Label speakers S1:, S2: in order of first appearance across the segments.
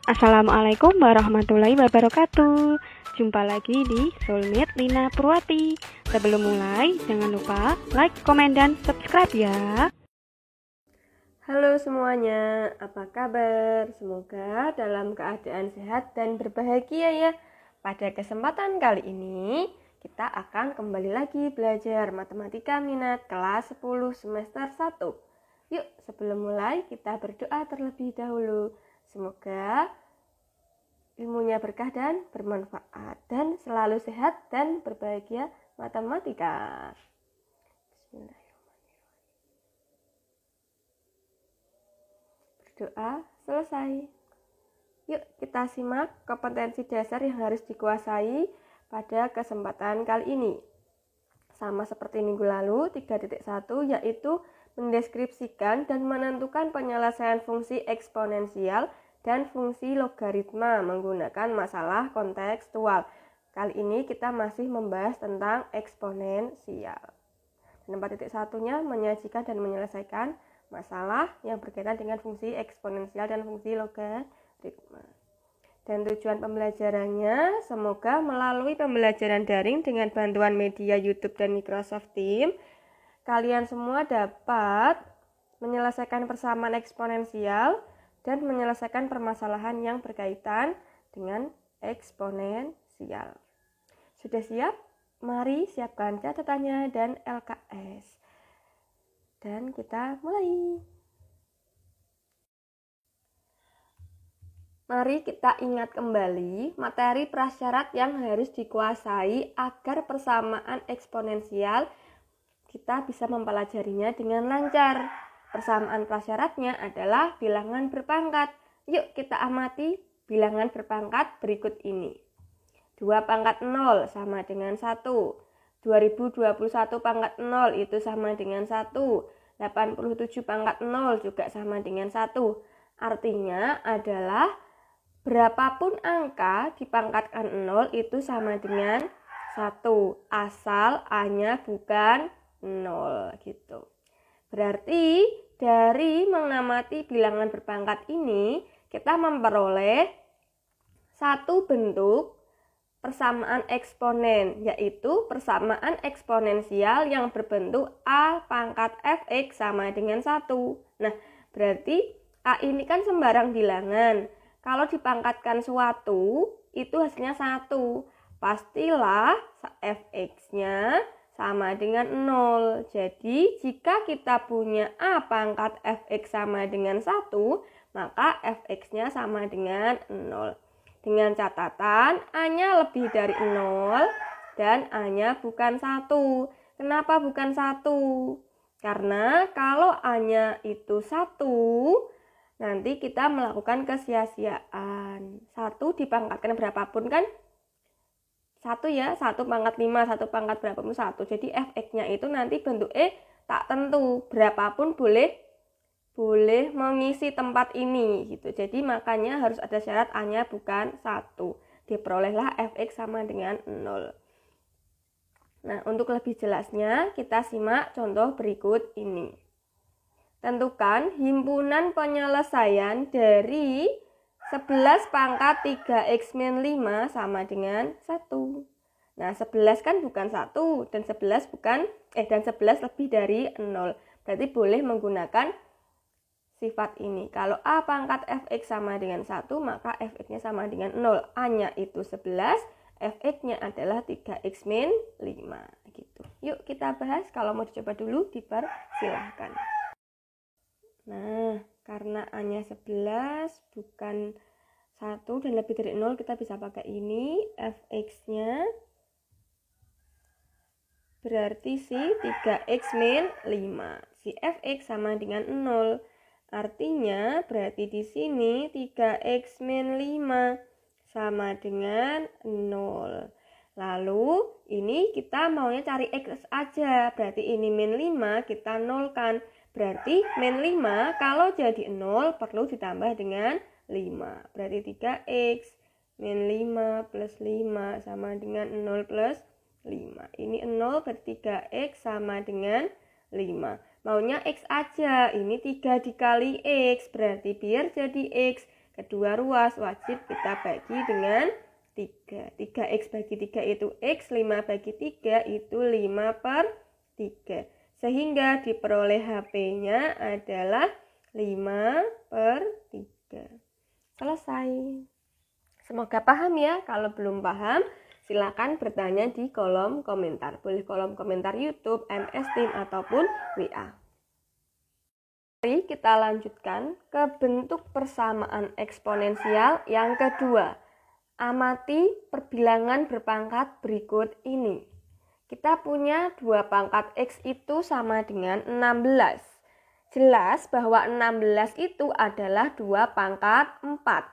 S1: Assalamualaikum warahmatullahi wabarakatuh. Jumpa lagi di Soulmate Lina Purwati. Sebelum mulai, jangan lupa like, komen, dan subscribe ya.
S2: Halo semuanya, apa kabar? Semoga dalam keadaan sehat dan berbahagia ya. Pada kesempatan kali ini, kita akan kembali lagi belajar matematika minat kelas 10 semester 1. Yuk, sebelum mulai kita berdoa terlebih dahulu. Semoga ilmunya berkah dan bermanfaat dan selalu sehat dan berbahagia matematika. Bismillahirrahmanirrahim. Berdoa selesai. Yuk kita simak kompetensi dasar yang harus dikuasai pada kesempatan kali ini. Sama seperti minggu lalu, 3.1 yaitu mendeskripsikan dan menentukan penyelesaian fungsi eksponensial dan fungsi logaritma menggunakan masalah kontekstual. Kali ini kita masih membahas tentang eksponensial. Dan 4.1-nya menyajikan dan menyelesaikan masalah yang berkaitan dengan fungsi eksponensial dan fungsi logaritma. Dan tujuan pembelajarannya semoga melalui pembelajaran daring dengan bantuan media YouTube dan Microsoft Teams, kalian semua dapat menyelesaikan persamaan eksponensial dan menyelesaikan permasalahan yang berkaitan dengan eksponensial. Sudah siap? Mari siapkan catatannya dan LKS. Dan kita mulai. Mari kita ingat kembali materi prasyarat yang harus dikuasai agar persamaan eksponensial kita bisa mempelajarinya dengan lancar. Persamaan prasyaratnya adalah bilangan berpangkat. Yuk kita amati bilangan berpangkat berikut ini. 2 pangkat 0 sama dengan 1. 2021 pangkat 0 itu sama dengan 1. 87 pangkat 0 juga sama dengan 1. Artinya adalah berapapun angka dipangkatkan 0 itu sama dengan 1. Asal A-nya bukan 0 gitu. Berarti dari mengamati bilangan berpangkat ini kita memperoleh satu bentuk persamaan eksponen, yaitu persamaan eksponensial yang berbentuk A pangkat fx sama dengan 1. Nah, berarti A ini kan sembarang bilangan. Kalau dipangkatkan suatu, itu hasilnya 1. Pastilah fx-nya sama dengan 0. Jadi, jika kita punya A pangkat fx sama dengan 1, maka fx-nya sama dengan 0. Dengan catatan, A-nya lebih dari 0 dan A-nya bukan 1. Kenapa bukan 1? Karena kalau A-nya itu 1, nanti kita melakukan kesia-siaan. 1 dipangkatkan berapapun kan? 1 ya, 1 pangkat 5, 1 pangkat berapapun 1. Jadi fx-nya itu nanti bentuk tak tentu. Berapapun boleh mengisi tempat ini gitu. Jadi makanya harus ada syarat A-nya bukan 1. Diperolehlah fx sama dengan 0. Nah, untuk lebih jelasnya kita simak contoh berikut ini. Tentukan himpunan penyelesaian dari 11 pangkat 3x-5 sama dengan 1. Nah, 11 kan bukan 1 dan 11 lebih dari 0. Berarti boleh menggunakan sifat ini. Kalau A pangkat fx sama dengan 1, maka fx-nya sama dengan 0. A-nya itu 11, fx-nya adalah 3x-5 gitu. Yuk kita bahas, kalau mau dicoba dulu dipersilahkan. Nah, karena A-nya 11 bukan 1 dan lebih dari 0, kita bisa pakai ini. Fx-nya berarti si 3x-5. Si fx sama dengan 0. Artinya berarti di sini 3x-5 sama dengan 0. Lalu ini kita maunya cari x aja. Berarti ini min 5 kita nolkan. Berarti min 5 kalau jadi 0 perlu ditambah dengan 5. Berarti 3x min 5 plus 5 sama dengan 0 plus 5. Ini 0 berarti 3x sama dengan 5. Maunya x aja. Ini 3 dikali x. Berarti biar jadi x Kedua ruas wajib kita bagi dengan 3. 3x bagi 3 itu x, 5 bagi 3 itu 5/3. Sehingga diperoleh HP-nya adalah 5/3. Selesai. Semoga paham ya. Kalau belum paham, silakan bertanya di kolom komentar. Boleh kolom komentar YouTube, MS Team, ataupun WA. Mari kita lanjutkan ke bentuk persamaan eksponensial yang kedua. Amati perbilangan berpangkat berikut ini. Kita punya 2 pangkat X itu sama dengan 16. Jelas bahwa 16 itu adalah 2 pangkat 4.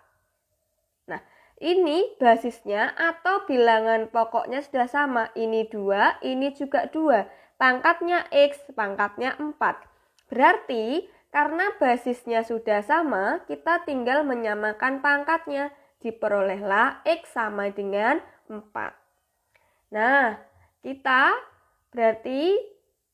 S2: Nah, ini basisnya atau bilangan pokoknya sudah sama. Ini 2, ini juga 2. Pangkatnya X, pangkatnya 4. Berarti karena basisnya sudah sama, kita tinggal menyamakan pangkatnya. Diperolehlah X sama dengan 4. Nah, kita berarti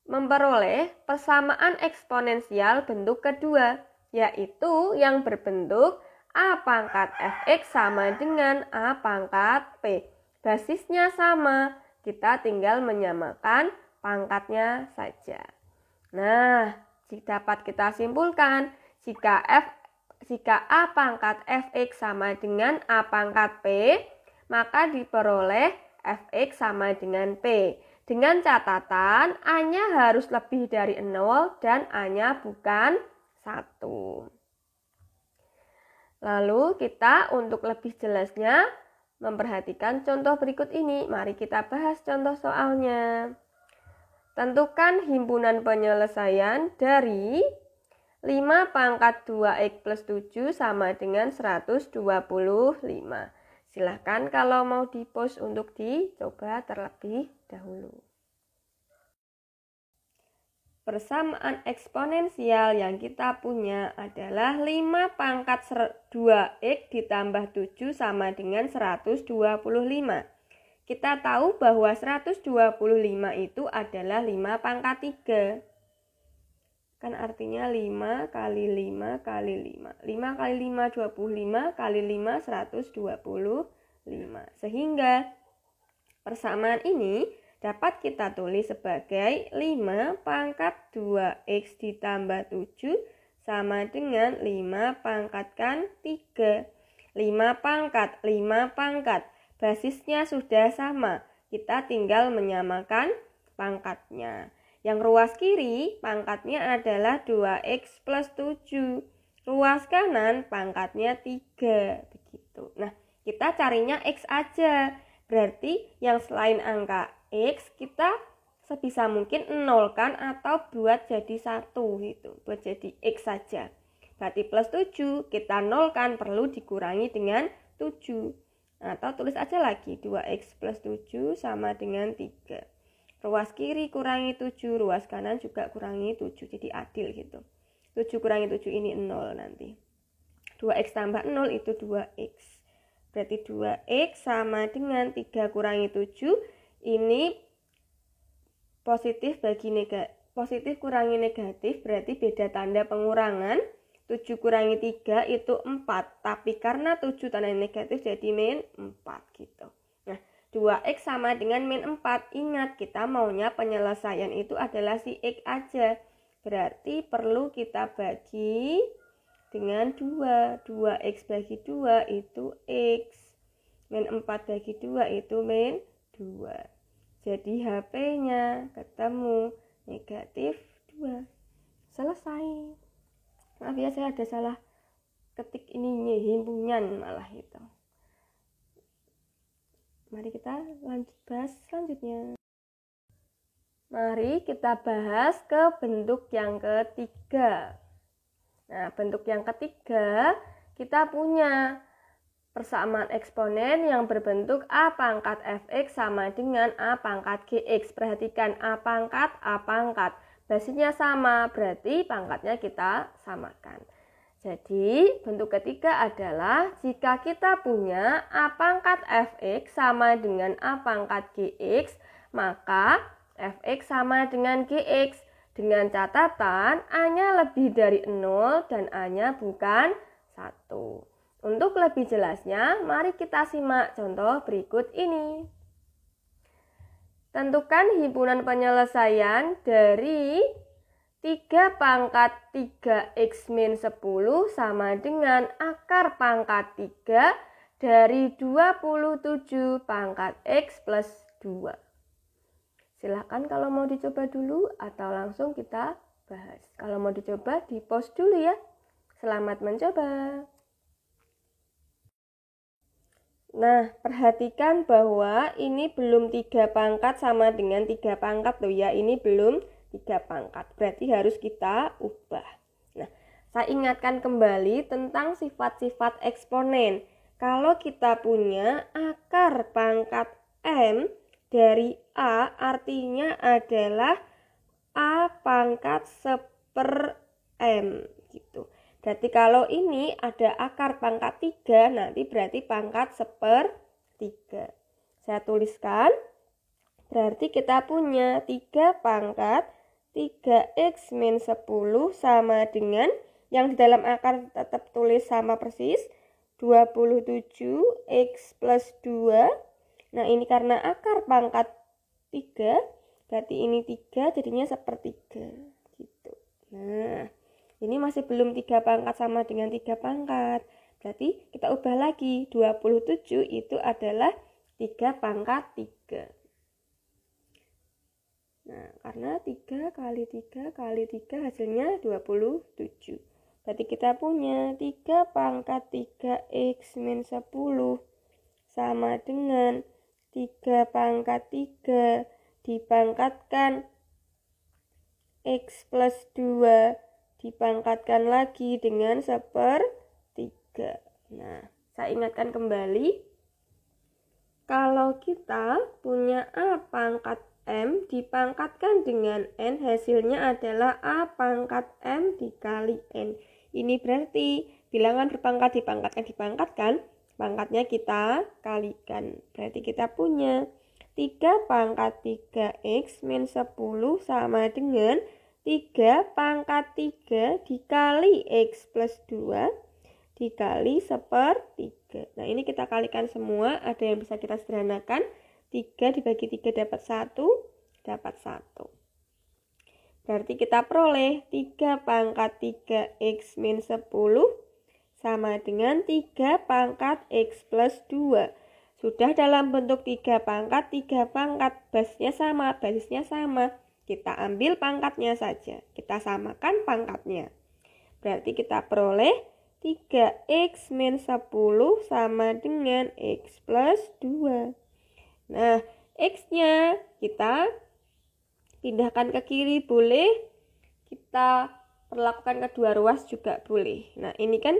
S2: memperoleh persamaan eksponensial bentuk kedua, yaitu yang berbentuk A pangkat fx sama dengan A pangkat p. Basisnya sama, kita tinggal menyamakan pangkatnya saja. Nah, dapat kita simpulkan jika A pangkat fx sama dengan A pangkat p, maka diperoleh fx sama dengan p. Dengan catatan A-nya harus lebih dari 0 dan A-nya bukan 1. Lalu kita untuk lebih jelasnya memperhatikan contoh berikut ini. Mari kita bahas contoh soalnya. Tentukan himpunan penyelesaian dari 5 pangkat 2x plus 7 sama dengan 125. Silahkan kalau mau di-post untuk dicoba terlebih dahulu. Persamaan eksponensial yang kita punya adalah 5 pangkat 2x ditambah 7 sama dengan 125. Kita tahu bahwa 125 itu adalah 5 pangkat 3. Kan artinya 5 kali 5 kali 5. 5 kali 5, 25 kali 5, 125. Sehingga persamaan ini dapat kita tulis sebagai 5 pangkat 2x ditambah 7 sama dengan 5 pangkatkan 3. 5 pangkat. Basisnya sudah sama, kita tinggal menyamakan pangkatnya. Yang ruas kiri pangkatnya adalah 2x plus 7. Ruas kanan pangkatnya 3. Begitu. Nah, kita carinya x aja. Berarti yang selain angka x kita sebisa mungkin nolkan atau buat jadi 1 gitu. Buat jadi x saja. Berarti plus 7 kita nolkan perlu dikurangi dengan 7. Atau tulis aja lagi 2x plus 7 sama dengan 3. Ruas kiri kurangi 7, ruas kanan juga kurangi 7. Jadi adil gitu. 7 kurangi 7 ini 0 nanti. 2x tambah 0 itu 2x. Berarti 2x sama dengan 3 kurangi 7. Ini positif kurangi negatif, berarti beda tanda pengurangan. 7 kurangi 3 itu 4, tapi karena 7 tanda negatif jadi min 4 gitu. Nah, 2x sama dengan min 4. Ingat, kita maunya penyelesaian itu adalah si x aja. Berarti perlu kita bagi dengan 2. 2x bagi 2 itu x. Min 4 bagi 2 itu min 2. Jadi HP-nya ketemu negatif 2. Selesai. Maaf ya, saya ada salah ketik ininya, himpunan malah itu. Mari kita lanjut bahas selanjutnya. Mari kita bahas ke bentuk yang ketiga. Nah, bentuk yang ketiga kita punya persamaan eksponen yang berbentuk A pangkat fx sama dengan A pangkat gx. Perhatikan A pangkat. Basisnya sama, berarti pangkatnya kita samakan. Jadi, bentuk ketiga adalah jika kita punya A pangkat fx sama dengan A pangkat gx, maka fx sama dengan gx. Dengan catatan A-nya lebih dari 0 dan A-nya bukan 1. Untuk lebih jelasnya, mari kita simak contoh berikut ini. Tentukan himpunan penyelesaian dari 3 pangkat 3x min 10 sama dengan akar pangkat 3 dari 27 pangkat x plus 2. Silahkan kalau mau dicoba dulu atau langsung kita bahas. Kalau mau dicoba, di-pause dulu ya. Selamat mencoba. Nah, perhatikan bahwa ini belum 3 pangkat sama dengan 3 pangkat loh ya. Ini belum 3 pangkat. Berarti harus kita ubah. Nah, saya ingatkan kembali tentang sifat-sifat eksponen. Kalau kita punya akar pangkat M dari A, artinya adalah A pangkat 1/M gitu. Berarti kalau ini ada akar pangkat 3, nanti berarti pangkat 1/3. Saya tuliskan, berarti kita punya 3 pangkat 3x min 10 sama dengan, yang di dalam akar tetap tulis sama persis, 27x plus 2. Nah ini karena akar pangkat 3, berarti ini 3 jadinya 1/3 gitu. Nah ini masih belum 3 pangkat sama dengan 3 pangkat. Berarti kita ubah lagi. 27 itu adalah 3 pangkat 3. Nah, karena 3 kali 3 kali 3 hasilnya 27. Berarti kita punya 3 pangkat 3x min 10 sama dengan 3 pangkat 3 dipangkatkan x plus 2 dipangkatkan lagi dengan 1/3. Nah, saya ingatkan kembali, kalau kita punya A pangkat M dipangkatkan dengan N, hasilnya adalah A pangkat M dikali N. Ini berarti bilangan berpangkat dipangkatkan, pangkatnya kita kalikan. Berarti kita punya 3 pangkat 3x min 10 sama dengan 3 pangkat 3 dikali x plus 2 dikali 1/3. Nah ini kita kalikan semua, ada yang bisa kita sederhanakan. 3 dibagi 3 dapat 1, dapat 1. Berarti kita peroleh 3 pangkat 3x min 10 sama dengan 3 pangkat x plus 2. Sudah dalam bentuk 3 pangkat, basisnya sama. Kita ambil pangkatnya saja, kita samakan pangkatnya. Berarti kita peroleh 3x min 10 sama dengan x plus 2. Nah, x-nya kita pindahkan ke kiri boleh, kita perlakukan kedua ruas juga boleh. Nah, ini kan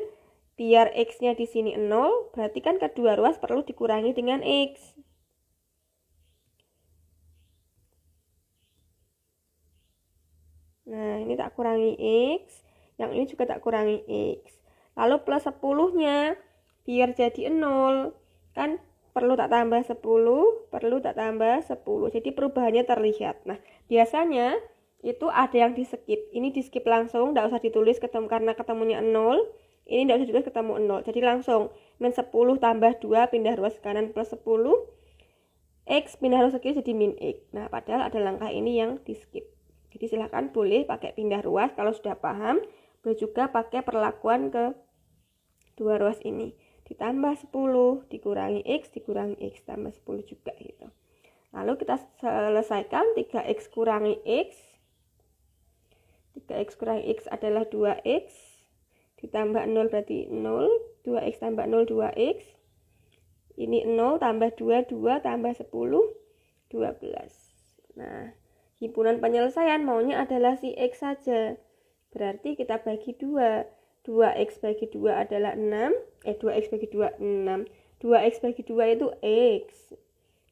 S2: biar x-nya di sini 0, berarti kan kedua ruas perlu dikurangi dengan x. Nah, ini tak kurangi x, yang ini juga tak kurangi x. Lalu plus 10-nya, biar jadi 0, kan perlu tak tambah 10, perlu tak tambah 10. Jadi perubahannya terlihat. Nah, biasanya itu ada yang di skip. Ini di skip langsung, tidak usah ditulis karena ketemunya 0. Ini tidak usah ditulis ketemu 0. Jadi langsung, min 10 tambah 2, pindah ruas ke kanan plus 10. X pindah ruas ke kiri jadi min x. Nah, padahal ada langkah ini yang di skip. Jadi silahkan boleh pakai pindah ruas kalau sudah paham. Boleh juga pakai perlakuan ke dua ruas ini. Ditambah 10, dikurangi x tambah 10 juga gitu. Lalu kita selesaikan 3x kurangi x. 3x kurangi x adalah 2x. Ditambah 0 berarti 0. 2x tambah 0, 2x. Ini 0 tambah 2, 2 tambah 10, 12. Nah, himpunan penyelesaian maunya adalah si x saja. Berarti kita bagi 2. 2x bagi 2 adalah 6. 2x bagi 2, 6. 2x bagi 2 itu x.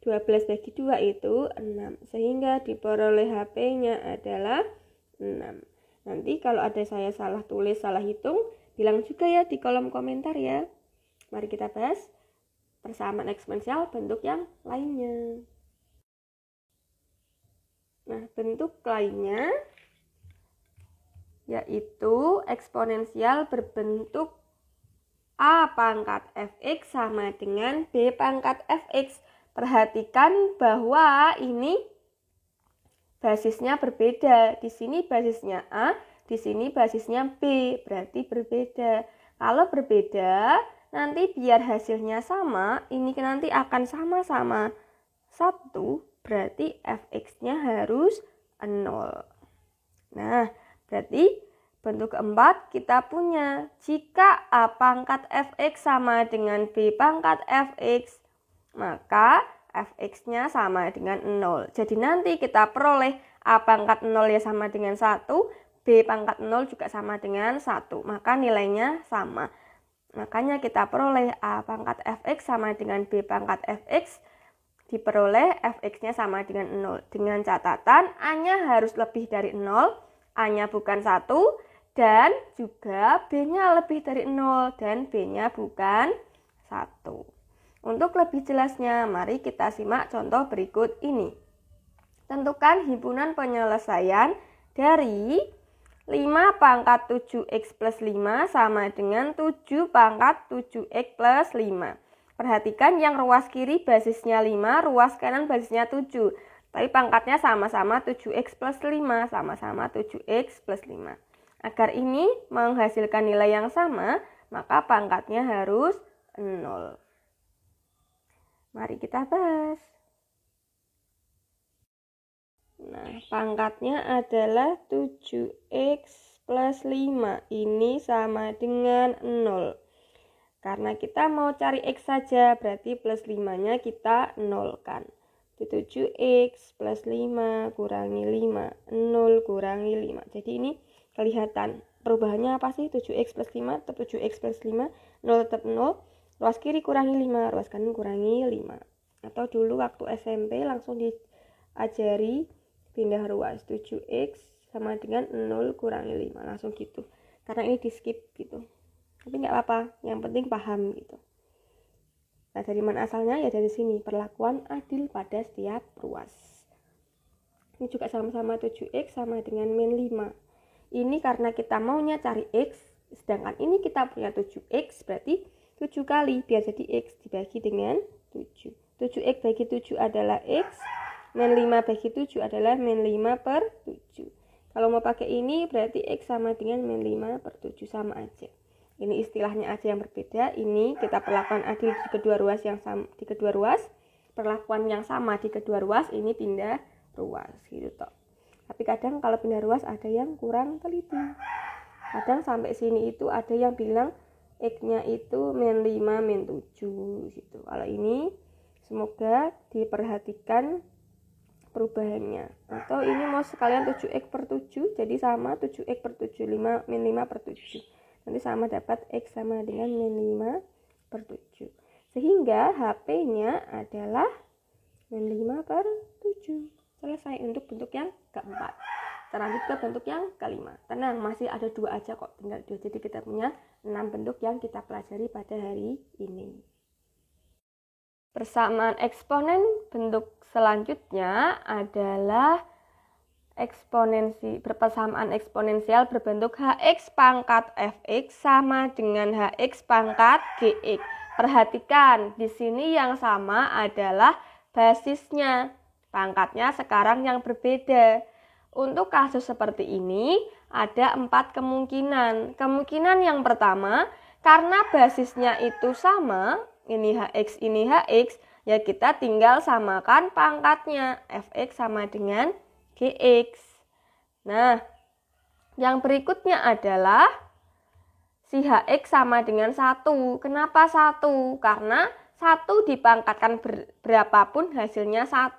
S2: 12 bagi 2 itu 6. Sehingga diperoleh HP-nya adalah 6. Nanti kalau ada saya salah tulis, salah hitung, bilang juga ya di kolom komentar ya. Mari kita bahas persamaan eksponensial bentuk yang lainnya. Nah, bentuk lainnya yaitu eksponensial berbentuk A pangkat fx sama dengan B pangkat fx. Perhatikan bahwa ini basisnya berbeda. Di sini basisnya A, di sini basisnya B, berarti berbeda. Kalau berbeda, nanti biar hasilnya sama, ini nanti akan sama-sama 1, berarti fx-nya harus 0. Nah, berarti bentuk keempat kita punya, jika A pangkat fx sama dengan B pangkat fx, maka fx-nya sama dengan 0. Jadi nanti kita peroleh A pangkat 0 ya sama dengan 1, B pangkat 0 juga sama dengan 1. Maka nilainya sama. Makanya kita peroleh A pangkat fx sama dengan B pangkat fx, diperoleh fx-nya sama dengan 0. Dengan catatan A-nya harus lebih dari 0, A-nya bukan 1, dan juga B-nya lebih dari 0 dan B-nya bukan 1. Untuk lebih jelasnya, mari kita simak contoh berikut ini. Tentukan himpunan penyelesaian dari 5 pangkat 7x plus 5 sama dengan 7 pangkat 7x plus 5. Perhatikan yang ruas kiri basisnya 5, ruas kanan basisnya 7. Tapi pangkatnya sama-sama 7x plus 5, sama-sama 7x plus 5. Agar ini menghasilkan nilai yang sama, maka pangkatnya harus 0. Mari kita bahas. Nah, pangkatnya adalah 7x plus 5. Ini sama dengan 0. Karena kita mau cari x saja, berarti plus 5-nya kita nolkan. 7x plus 5 kurangi 5, 0 kurangi 5. Jadi ini kelihatan perubahannya apa sih? 7x plus 5 tetap 7x plus 5, 0 tetap 0. Ruas kiri kurangi 5, ruas kanan kurangi 5. Atau dulu waktu SMP langsung diajari pindah ruas. 7x sama dengan 0 kurangi 5. Langsung gitu. Karena ini di skip gitu. Tapi nggak apa-apa, yang penting paham gitu. Nah, dari mana asalnya? Ya dari sini, perlakuan adil pada setiap ruas. Ini juga sama-sama 7x sama dengan min 5. Ini karena kita maunya cari x, sedangkan ini kita punya 7x, berarti 7 kali, biar jadi x dibagi dengan 7. 7x bagi 7 adalah x, min 5 bagi 7 adalah min 5 per 7. Kalau mau pakai ini, berarti x sama dengan min 5 per 7, sama aja. Ini istilahnya aja yang berbeda. Ini kita perlakuan adil di kedua ruas yang sama, di kedua ruas. Perlakuan yang sama di kedua ruas, ini pindah ruas gitu toh. Tapi kadang kalau pindah ruas ada yang kurang teliti. Kadang sampai sini itu ada yang bilang x-nya itu min 5 min 7 gitu. Kalau ini semoga diperhatikan perubahannya. Atau ini mau sekalian 7x per 7, jadi sama 7x per 7, 5 min 5 per 7. Nanti sama dapat x sama dengan min 5 per 7. Sehingga HP-nya adalah min 5 per 7. Selesai untuk bentuk yang keempat. Kita lanjut ke bentuk yang kelima. Tenang, masih ada 2 aja kok, tinggal 2. Jadi kita punya 6 bentuk yang kita pelajari pada hari ini. Persamaan eksponen bentuk selanjutnya adalah persamaan eksponensial berbentuk hx pangkat fx sama dengan hx pangkat gx. Perhatikan, di sini yang sama adalah basisnya. Pangkatnya sekarang yang berbeda. Untuk kasus seperti ini, ada 4 kemungkinan. Kemungkinan yang pertama, karena basisnya itu sama, ini hx, ya kita tinggal samakan pangkatnya. Fx sama dengan gx. Nah, yang berikutnya adalah si hx sama dengan 1. Kenapa 1? Karena 1 dipangkatkan berapapun hasilnya 1.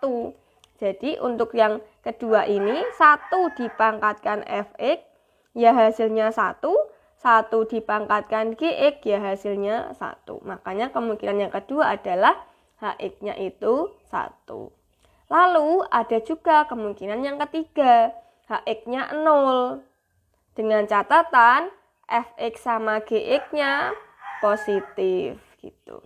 S2: Jadi untuk yang kedua ini 1 dipangkatkan fx ya hasilnya 1, 1 dipangkatkan gx ya hasilnya 1. Makanya kemungkinan yang kedua adalah hx-nya itu 1. Lalu ada juga kemungkinan yang ketiga, hx-nya 0. Dengan catatan fx sama gx-nya positif gitu.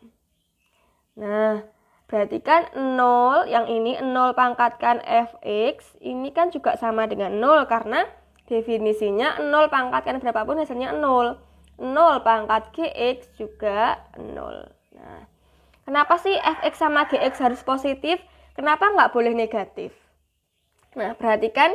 S2: Nah, berarti kan 0, yang ini 0 pangkatkan fx, ini kan juga sama dengan 0 karena definisinya 0 pangkatkan berapapun hasilnya 0. 0 pangkat GX juga 0. Nah, kenapa sih fx sama gx harus positif? Kenapa nggak boleh negatif? Nah, perhatikan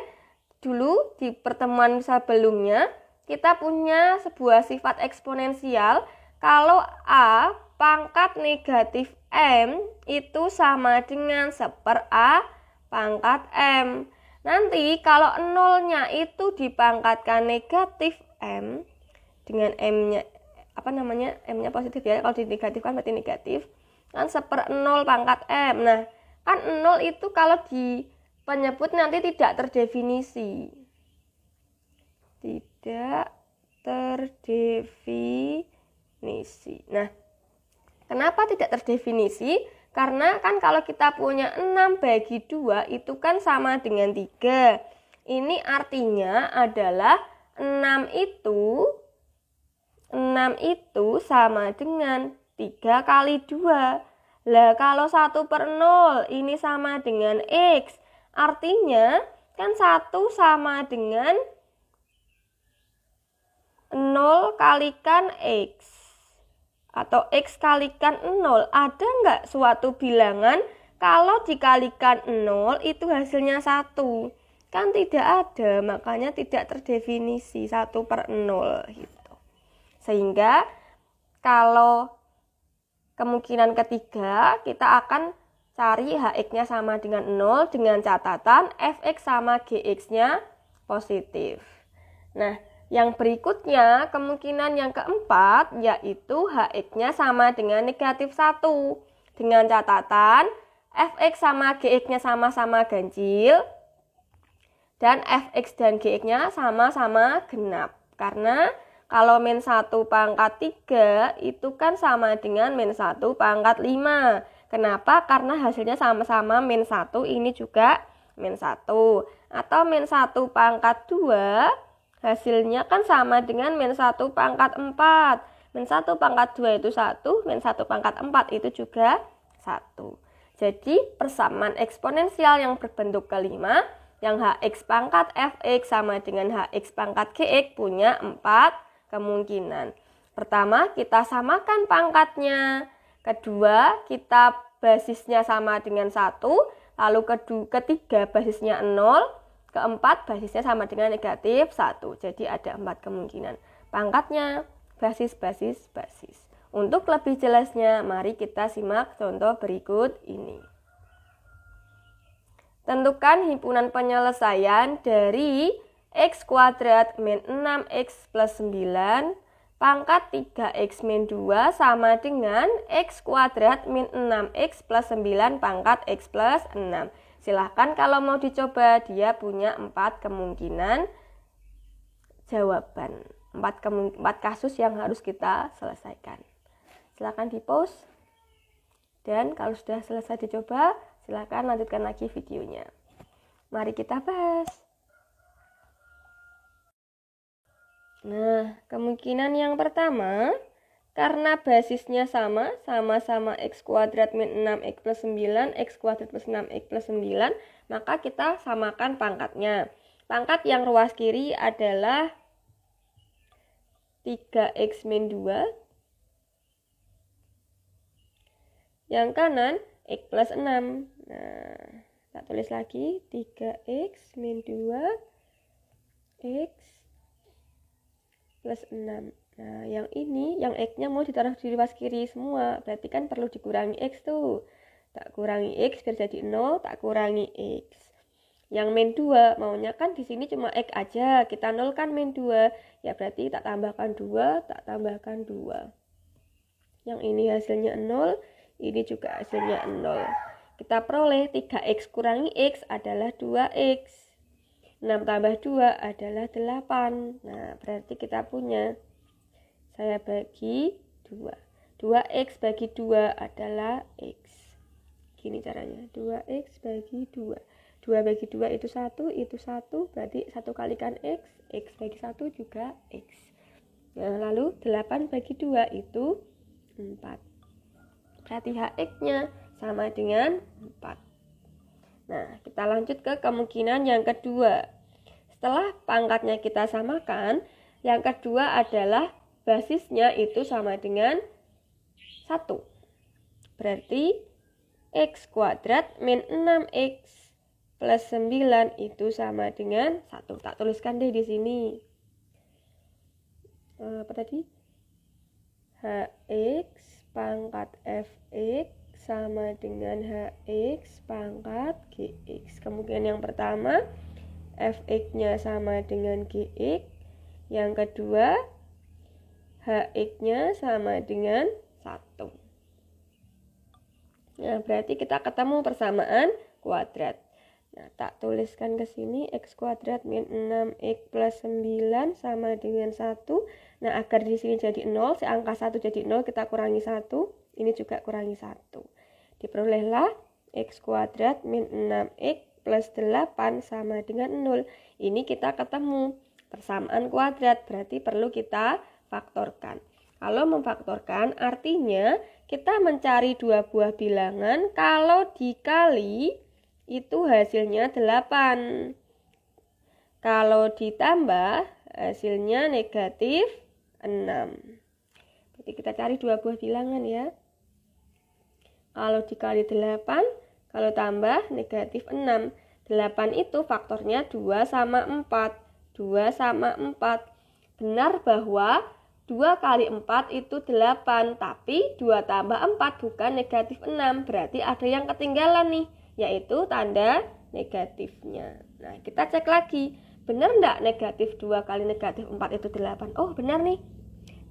S2: dulu di pertemuan sebelumnya, kita punya sebuah sifat eksponensial. Kalau A pangkat negatif M itu sama dengan 1/A pangkat M. Nanti kalau nolnya itu dipangkatkan negatif M dengan M-nya M-nya positif ya. Kalau dinegatifkan berarti negatif. Kan 1/0 pangkat M. Nah, kan 0 itu kalau di penyebut nanti tidak terdefinisi. Tidak terdefinisi. Nah, kenapa tidak terdefinisi? Karena kan kalau kita punya 6 bagi 2 itu kan sama dengan 3. Ini artinya adalah 6 itu sama dengan 3 kali 2. Lah kalau 1/0 ini sama dengan X. Artinya kan 1 sama dengan 0 kalikan X. Atau X kalikan 0, ada nggak suatu bilangan kalau dikalikan 0 itu hasilnya 1? Kan tidak ada, makanya tidak terdefinisi 1/0 gitu. Sehingga kalau kemungkinan ketiga, kita akan cari Hx-nya sama dengan 0 dengan catatan Fx sama Gx-nya positif. Nah, yang berikutnya, kemungkinan yang keempat, yaitu Hx-nya sama dengan negatif 1. Dengan catatan, Fx sama Gx-nya sama-sama ganjil, dan Fx dan Gx-nya sama-sama genap. Karena kalau min 1 pangkat 3, itu kan sama dengan min 1 pangkat 5. Kenapa? Karena hasilnya sama-sama min 1, ini juga min 1. Atau min 1 pangkat 2, hasilnya kan sama dengan min 1 pangkat 4. Min 1 pangkat 2 itu 1, min 1 pangkat 4 itu juga 1. Jadi persamaan eksponensial yang berbentuk kelima, yang Hx pangkat Fx sama dengan Hx pangkat Gx punya 4 kemungkinan. Pertama, kita samakan pangkatnya. Kedua, kita basisnya sama dengan 1. Lalu ketiga, basisnya 0. Keempat, basisnya sama dengan negatif 1. Jadi ada 4 kemungkinan. Pangkatnya, basis. Untuk lebih jelasnya, mari kita simak contoh berikut ini. Tentukan himpunan penyelesaian dari x kuadrat min 6x plus 9 pangkat 3x min 2 sama dengan x kuadrat min 6x plus 9 pangkat x plus 6. Silahkan kalau mau dicoba, dia punya 4 kemungkinan jawaban. 4 kasus yang harus kita selesaikan. Silahkan di-pause. Dan kalau sudah selesai dicoba, silahkan lanjutkan lagi videonya. Mari kita bahas. Nah, kemungkinan yang pertama, karena basisnya sama-sama x kuadrat min 6x plus 9, x kuadrat plus 6x plus 9, maka kita samakan pangkatnya. Pangkat yang ruas kiri adalah 3x min 2. Yang kanan, x plus 6. Nah, kita tulis lagi, 3x min 2, x plus 6. Nah, yang ini, yang X-nya mau ditaruh di ruas kiri semua. Berarti kan perlu dikurangi X tuh. Tak kurangi X biar jadi 0, tak kurangi X. Yang min 2, maunya kan di sini cuma X aja. Kita nolkan min 2. Ya berarti tak tambahkan 2, tak tambahkan 2. Yang ini hasilnya 0, ini juga hasilnya 0. Kita peroleh 3X kurangi X adalah 2X. 6 tambah 2 adalah 8. Nah, berarti kita punya, saya bagi 2. 2x bagi 2 adalah x. Gini caranya, 2x bagi 2. 2 bagi 2 itu 1, berarti 1 kalikan x. X bagi 1 juga x. Nah, lalu 8 bagi 2 itu 4. Berarti Hx-nya sama dengan 4. Nah, kita lanjut ke kemungkinan yang kedua. Setelah pangkatnya kita samakan, yang kedua adalah basisnya itu sama dengan 1. Berarti X kuadrat min 6X plus 9 itu sama dengan 1. Tak tuliskan deh di sini. Apa tadi? HX pangkat Fx sama dengan HX pangkat Gx. Kemungkinan yang pertama, Fx-nya sama dengan Gx. Yang kedua, Hx-nya sama dengan 1. Nah, berarti kita ketemu persamaan kuadrat. Nah, tak tuliskan ke sini X kuadrat min 6X plus 9 sama dengan 1. Nah, agar di sini jadi 0, si angka 1 jadi 0, kita kurangi 1. Ini juga kurangi 1. Diperolehlah X kuadrat min 6X plus 8 sama dengan 0. Ini kita ketemu persamaan kuadrat, berarti perlu kita faktorkan. Kalau memfaktorkan artinya kita mencari dua buah bilangan, kalau dikali itu hasilnya 8. Kalau ditambah hasilnya negatif 6. Berarti kita cari dua buah bilangan ya. Kalau dikali 8, kalau tambah negatif 6. 8 itu faktornya 2 sama 4. 2 sama 4. Benar bahwa 2 kali 4 itu 8, tapi 2 tambah 4 bukan negatif 6. Berarti ada yang ketinggalan nih, yaitu tanda negatifnya. Nah, kita cek lagi. Benar enggak negatif 2 kali negatif 4 itu 8? Oh, benar nih.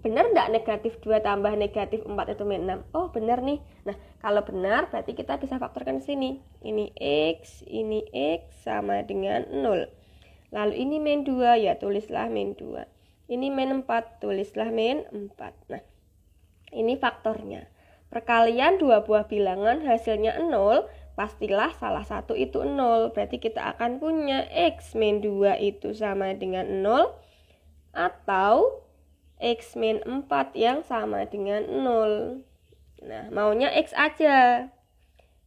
S2: Benar enggak negatif 2 tambah negatif 4 itu min 6? Oh, benar nih. Nah, kalau benar berarti kita bisa faktorkan sini. Ini X sama dengan 0. Lalu ini min 2, ya tulislah min 2. Ini min 4, tulislah min 4. Nah, ini faktornya. Perkalian dua buah bilangan hasilnya 0, pastilah salah satu itu 0. Berarti kita akan punya X min 2 itu sama dengan 0, atau X min 4 yang sama dengan 0. Nah, maunya X aja.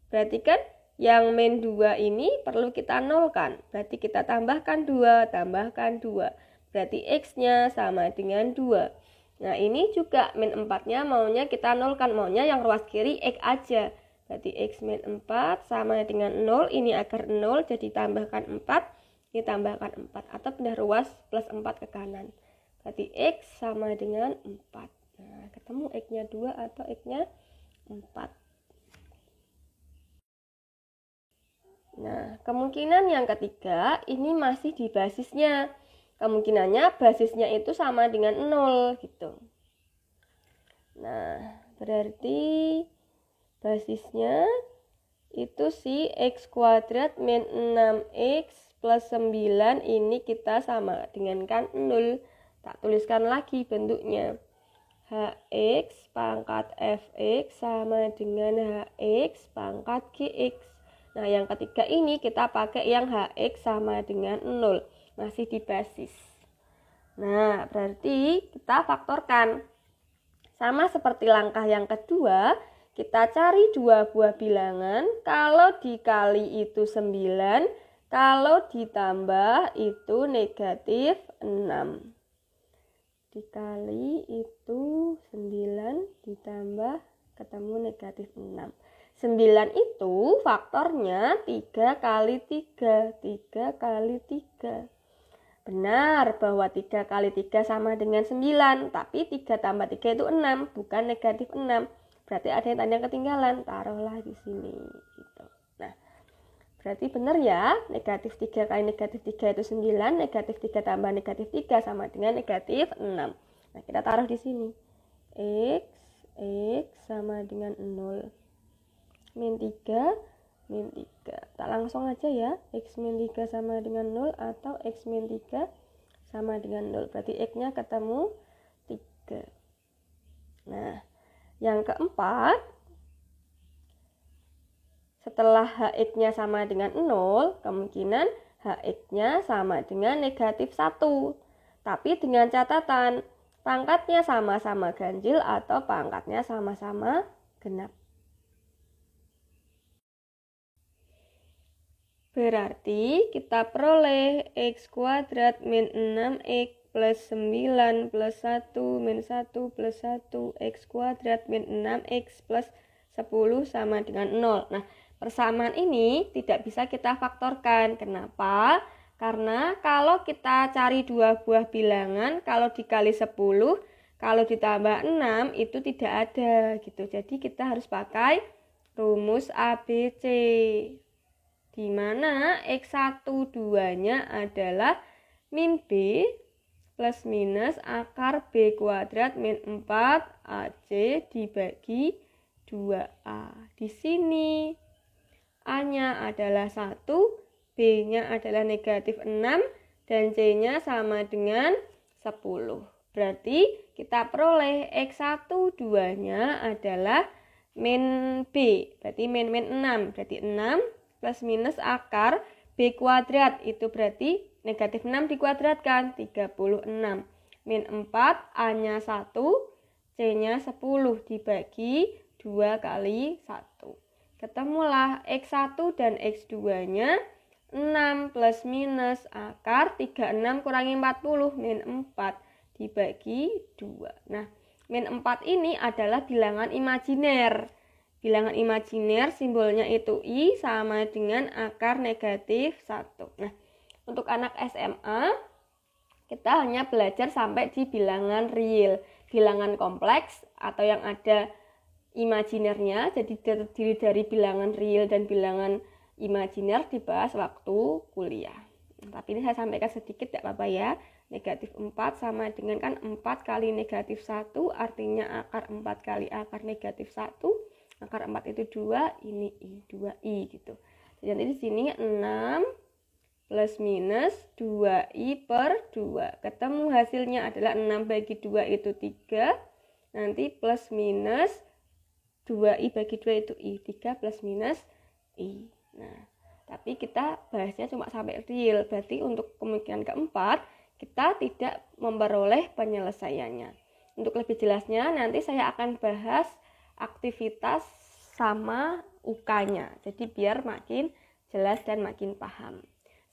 S2: Berarti kan yang min 2 ini perlu kita nolkan. Berarti kita tambahkan 2, tambahkan 2. Berarti X-nya sama dengan 2. Nah, ini juga min 4-nya maunya kita nolkan. Maunya yang ruas kiri X aja. Berarti X min 4 sama dengan 0. Ini akar 0, jadi tambahkan 4. Ini tambahkan 4. Atau pindah ruas plus 4 ke kanan. Berarti X sama dengan 4. Nah, ketemu X-nya 2 atau X-nya 4. Nah, kemungkinan yang ketiga, ini masih di basisnya. Kemungkinannya basisnya itu sama dengan 0 gitu. Nah, berarti basisnya itu si X kuadrat min 6X plus 9 ini kita sama dengan kan 0. Tak tuliskan lagi bentuknya. Hx pangkat Fx sama dengan Hx pangkat Gx. Nah, yang ketiga ini kita pakai yang Hx sama dengan 0. Masih di basis. Nah, berarti kita faktorkan. Sama seperti langkah yang kedua, kita cari dua buah bilangan. Kalau dikali itu 9, kalau ditambah itu negatif 6. Dikali itu 9 ditambah ketemu negatif 6. 9 itu faktornya 3 kali 3. 3 kali 3. Benar bahwa 3 kali 3 sama dengan 9. Tapi 3 tambah 3 itu 6. Bukan negatif 6. Berarti ada yang tanda ketinggalan. Taruhlah di sini. Gitu. Nah, berarti benar ya. Negatif 3 kali negatif 3 itu 9. Negatif 3 tambah negatif 3 sama dengan negatif 6. Nah, kita taruh di sini. X sama dengan 0. Min 3, min 3. Tak langsung aja ya. X min 3 sama dengan 0 atau X min 3 sama dengan 0. Berarti X-nya ketemu 3. Nah, yang keempat, setelah Hx-nya sama dengan 0, kemungkinan Hx-nya sama dengan negatif 1. Tapi dengan catatan, pangkatnya sama-sama ganjil atau pangkatnya sama-sama genap. Berarti kita peroleh X kuadrat min 6X plus 9 plus 1 min 1 plus 1 X kuadrat min 6X plus 10 sama dengan 0. Nah, persamaan ini tidak bisa kita faktorkan. Kenapa? Karena kalau kita cari dua buah bilangan, kalau dikali 10, kalau ditambah 6 itu tidak ada gitu. Jadi kita harus pakai rumus ABC. Di mana X1 2-nya adalah min B plus minus akar B kuadrat min 4 AC dibagi 2A. Di sini A-nya adalah 1, B-nya adalah negatif 6, dan C-nya sama dengan 10. Berarti kita peroleh X1 2-nya adalah min B, berarti min 6, berarti 6 plus minus akar B kuadrat, itu berarti negatif 6 dikuadratkan, 36. Min 4, A-nya 1, C-nya 10 dibagi 2 kali 1. Ketemulah X1 dan X2-nya 6 plus minus akar 36 kurangi 40, min 4 dibagi 2. Nah, min 4 ini adalah bilangan imajiner. Bilangan imajiner simbolnya itu I sama dengan akar negatif 1. Nah, untuk anak SMA, kita hanya belajar sampai di bilangan real. Bilangan kompleks atau yang ada imajinernya, jadi terdiri dari bilangan real dan bilangan imajiner dibahas waktu kuliah. Tapi ini saya sampaikan sedikit, tidak apa-apa ya. Negatif 4 sama dengan kan 4 kali negatif 1, artinya akar 4 kali akar negatif 1. Akar 4 itu 2, ini I, 2I gitu. Jadi nanti di sini 6 plus minus 2I per 2. Ketemu hasilnya adalah 6 bagi 2 itu 3. Nanti plus minus 2I bagi 2 itu I. 3 plus minus I. Nah, tapi kita bahasnya cuma sampai real. Berarti untuk kemungkinan keempat, kita tidak memperoleh penyelesaiannya. Untuk lebih jelasnya, nanti saya akan bahas aktivitas sama UK-nya. Jadi biar makin jelas dan makin paham.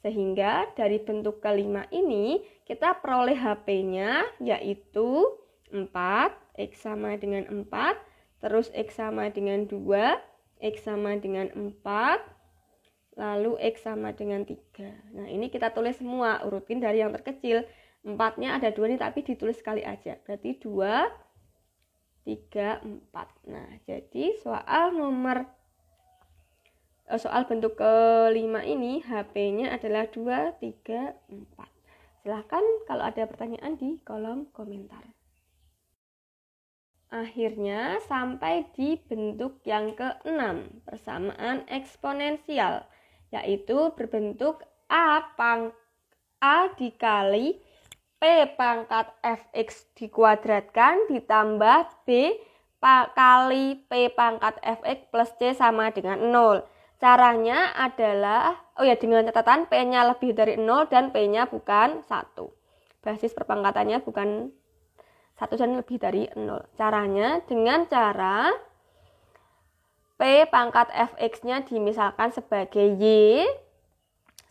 S2: Sehingga dari bentuk kelima ini, kita peroleh HP-nya yaitu 4, X sama dengan 4, terus X sama dengan 2, X sama dengan 4, lalu X sama dengan 3. Nah, ini kita tulis semua, urutin dari yang terkecil. 4-nya ada 2 nih, tapi ditulis sekali aja. Berarti 2, 3, 4. Nah, jadi soal bentuk kelima ini, HP-nya adalah 2, 3, 4. Silahkan kalau ada pertanyaan di kolom komentar. Akhirnya sampai di bentuk yang ke-6, persamaan eksponensial, yaitu berbentuk A dikali P pangkat fx dikuadratkan ditambah B kali P pangkat fx plus C sama dengan 0. Caranya adalah, dengan catatan P-nya lebih dari 0 dan P-nya bukan 1. Basis perpangkatannya bukan 1 dan lebih dari 0. Caranya dengan cara P pangkat fx-nya dimisalkan sebagai Y,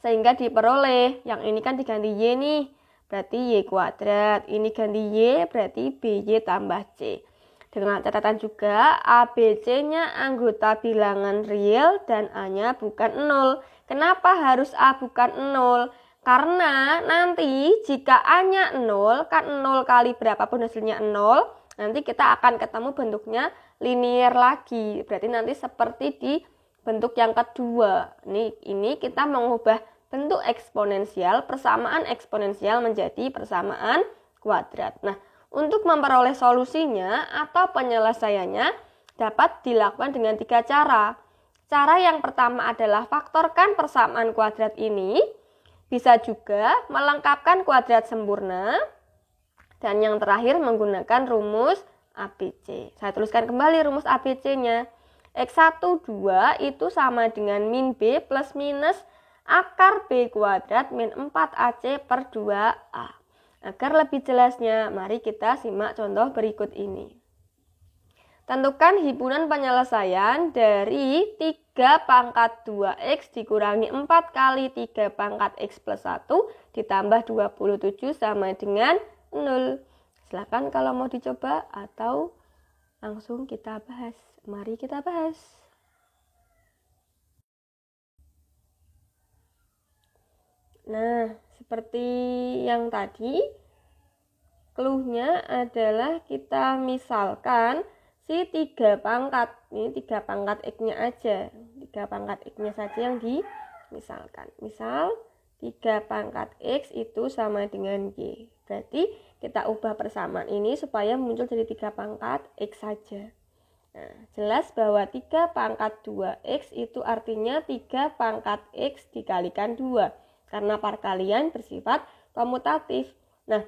S2: sehingga diperoleh, yang ini kan diganti Y nih, berarti Y kuadrat. Ini ganti Y, berarti BY tambah C. Dengan catatan juga, ABC-nya anggota bilangan real dan A-nya bukan 0. Kenapa harus A bukan 0? Karena nanti jika A-nya 0, kan 0 kali berapapun hasilnya 0, nanti kita akan ketemu bentuknya linear lagi. Berarti nanti seperti di bentuk yang kedua. Ini kita mengubah bentuk eksponensial, persamaan eksponensial menjadi persamaan kuadrat. Nah, untuk memperoleh solusinya atau penyelesaiannya dapat dilakukan dengan 3 cara. Cara yang pertama adalah faktorkan persamaan kuadrat ini. Bisa juga melengkapkan kuadrat sempurna. Dan yang terakhir menggunakan rumus ABC. Saya tuliskan kembali rumus ABC-nya. X1, 2 itu sama dengan min B plus minus akar B kuadrat min 4AC per 2A. Agar lebih jelasnya, mari kita simak contoh berikut ini. Tentukan himpunan penyelesaian dari 3 pangkat 2x dikurangi 4 kali 3 pangkat x plus 1 ditambah 27 sama dengan 0. Silakan kalau mau dicoba atau langsung kita bahas. Mari kita bahas. Nah, seperti yang tadi, clue-nya adalah kita misalkan si 3 pangkat, ini 3 pangkat x-nya aja, 3 pangkat x-nya saja yang dimisalkan. Misal 3 pangkat x itu sama dengan y. Berarti kita ubah persamaan ini supaya muncul jadi 3 pangkat x saja. Nah, jelas bahwa 3 pangkat 2x itu artinya 3 pangkat x dikalikan 2. Karena perkalian bersifat komutatif. Nah,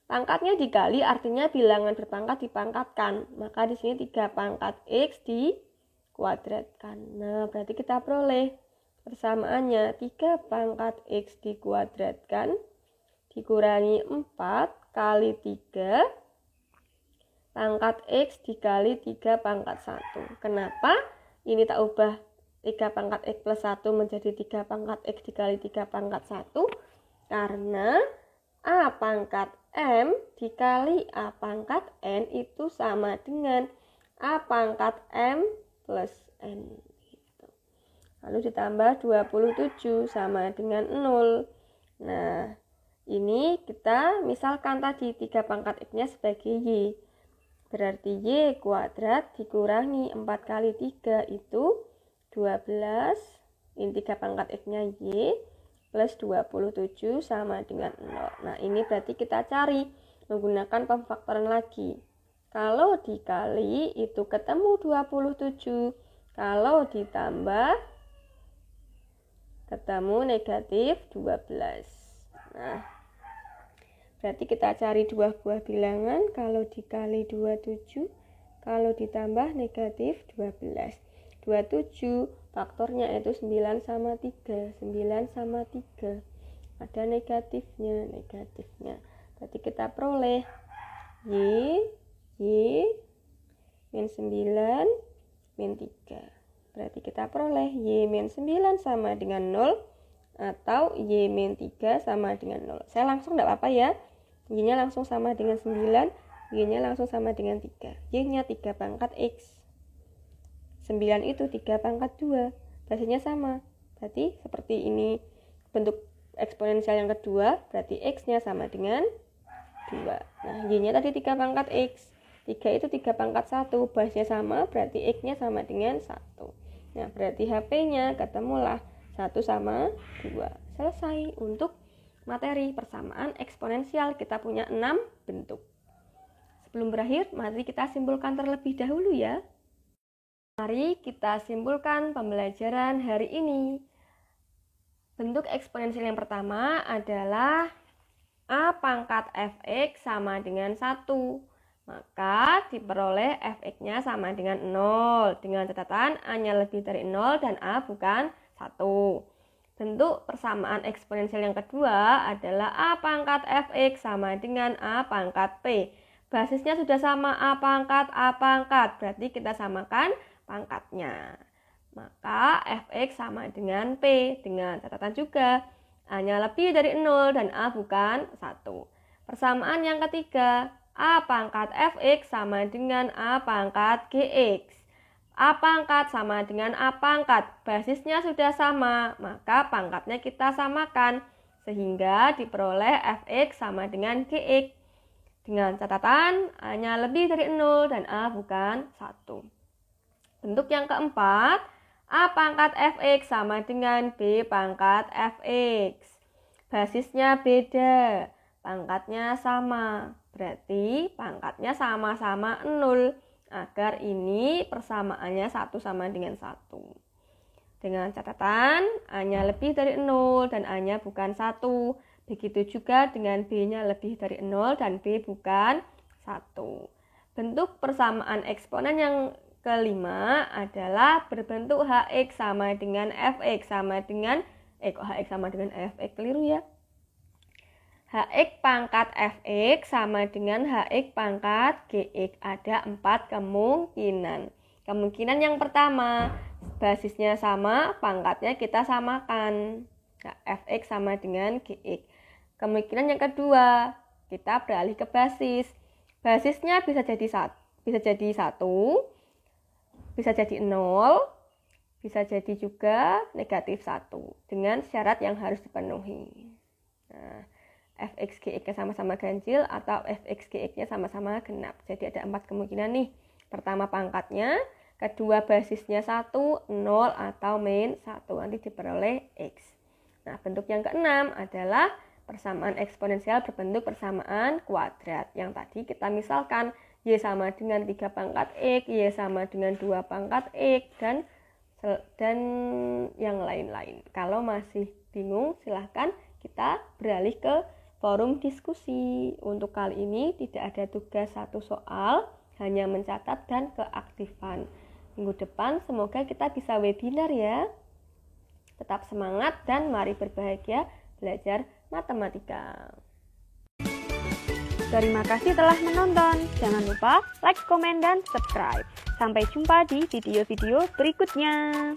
S2: pangkatnya dikali artinya bilangan berpangkat dipangkatkan. Maka di sini 3 pangkat x dikuadratkan. Nah, berarti kita peroleh persamaannya 3 pangkat x dikuadratkan dikurangi 4 kali 3 pangkat x dikali 3 pangkat 1. Kenapa? Ini tak ubah 3 pangkat x plus 1 menjadi 3 pangkat x dikali 3 pangkat 1. Karena a pangkat m dikali a pangkat n itu sama dengan a pangkat m plus n. Lalu ditambah 27 sama dengan 0. Nah, ini kita misalkan tadi 3 pangkat x-nya sebagai y. Berarti y kuadrat dikurangi 4 kali 3 itu 12. Ini 3 pangkat x-nya y plus 27 sama dengan 0. Nah, ini berarti kita cari menggunakan pemfaktoran lagi. Kalau dikali itu ketemu 27. Kalau ditambah ketemu negatif 12. Nah, berarti kita cari dua buah bilangan. Kalau dikali 27, kalau ditambah negatif 12. 27 faktornya itu 9 sama 3. 9 sama 3. Ada negatifnya. Berarti kita peroleh y min 9 min 3. Berarti kita peroleh y min 9 sama dengan 0 atau y min 3 sama dengan 0. Saya langsung tidak apa-apa ya. Y-nya langsung sama dengan 9, y-nya langsung sama dengan 3. Y-nya 3 pangkat x. 9 itu 3 pangkat 2. Bahasanya sama. Berarti seperti ini bentuk eksponensial yang kedua, berarti x-nya sama dengan 2. Nah, y-nya tadi 3 pangkat x. 3 itu 3 pangkat 1. Bahasanya sama, berarti x-nya sama dengan 1. Nah, berarti HP-nya ketemulah 1 sama 2. Selesai untuk materi persamaan eksponensial. Kita punya 6 bentuk. Sebelum berakhir, mari kita simpulkan terlebih dahulu ya. Mari kita simpulkan pembelajaran hari ini. Bentuk eksponensial yang pertama adalah a pangkat fx sama dengan 1. Maka diperoleh fx-nya sama dengan 0. Dengan catatan a-nya lebih dari 0 dan a bukan 1. Bentuk persamaan eksponensial yang kedua adalah a pangkat fx sama dengan a pangkat p. Basisnya sudah sama a pangkat, berarti kita samakan pangkatnya. Maka fx sama dengan p. Dengan catatan juga a-nya lebih dari 0 dan a bukan 1. Persamaan yang ketiga, a pangkat fx sama dengan a pangkat gx. A pangkat sama dengan a pangkat, basisnya sudah sama, maka pangkatnya kita samakan, sehingga diperoleh fx sama dengan gx. Dengan catatan, a-nya lebih dari 0 dan a bukan 1. Bentuk yang keempat, a pangkat fx sama dengan b pangkat fx. Basisnya beda, pangkatnya sama, berarti pangkatnya sama-sama 0. Agar ini persamaannya 1 sama dengan 1. Dengan catatan, a-nya lebih dari 0 dan a-nya bukan 1. Begitu juga dengan b-nya lebih dari 0 dan b bukan 1. Bentuk persamaan eksponen yang kelima adalah berbentuk hx sama dengan fx sama dengan kok hx sama dengan fx, keliru ya. Hx pangkat Fx sama dengan Hx pangkat Gx. Ada 4 kemungkinan. Kemungkinan yang pertama, basisnya sama, pangkatnya kita samakan. Nah, Fx sama dengan Gx. Kemungkinan yang kedua, kita beralih ke basis. Basisnya bisa jadi 1, bisa jadi 0, bisa jadi juga negatif 1 dengan syarat yang harus dipenuhi. Nah, Fx Gx-nya sama-sama ganjil atau Fx Gx-nya sama-sama genap. Jadi ada 4 kemungkinan nih. Pertama pangkatnya, kedua basisnya 1, 0 atau min 1. Nanti diperoleh X. Nah, bentuk yang keenam adalah persamaan eksponensial berbentuk persamaan kuadrat. Yang tadi kita misalkan Y sama dengan 3 pangkat X, Y sama dengan 2 pangkat X, dan yang lain-lain. Kalau masih bingung, silahkan kita beralih ke forum diskusi. Untuk kali ini tidak ada tugas 1 soal, hanya mencatat dan keaktifan. Minggu depan semoga kita bisa webinar ya. Tetap semangat dan mari berbahagia belajar matematika.
S1: Terima kasih telah menonton. Jangan lupa like, komen, dan subscribe. Sampai jumpa di video-video berikutnya.